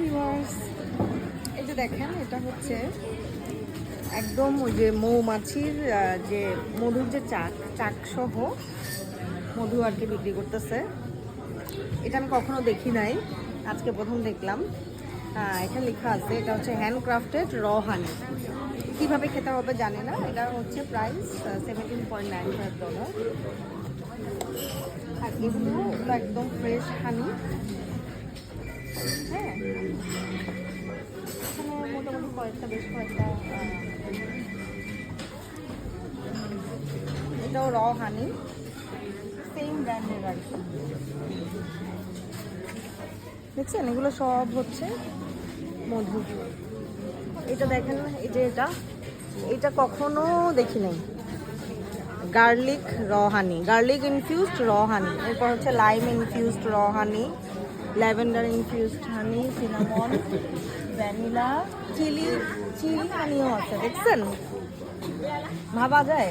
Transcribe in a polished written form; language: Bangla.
ভিউয়ার্স, এই যে দেখেন এটা হচ্ছে একদম ওই যে মৌমাছির যে মধুর যে চাক চাক সহ মধু আর কি বিক্রি করতেছে। এটা আমি কখনো দেখি নাই, আজকে প্রথম দেখলাম। এখানে লেখা আছে এটা হচ্ছে হ্যান্ডক্রাফটেড র হানি। কীভাবে খেতে হবে জানি না। এটা হচ্ছে প্রাইস $17.95। আর এগুলো একদম ফ্রেশ হানি। হ্যাঁ, এখানে মোটামুটি বেশ কয়েকটা এটাও র হানি, সেম ব্র্যান্ডের আর কি। দেখছেন এগুলো সব হচ্ছে মধু। এটা দেখেন, এই যে এটা কখনো দেখি নাই। গার্লিক র হানি, গার্লিক ইনফিউজড র হানি, এরপর হচ্ছে লাইম ইনফিউজড র হানি, ল্যাভেন্ডার ইনফিউজড হানি, সিনামন, ভ্যানিলা, চিলি হানিও আছে। দেখছেন, ভাবা যায়।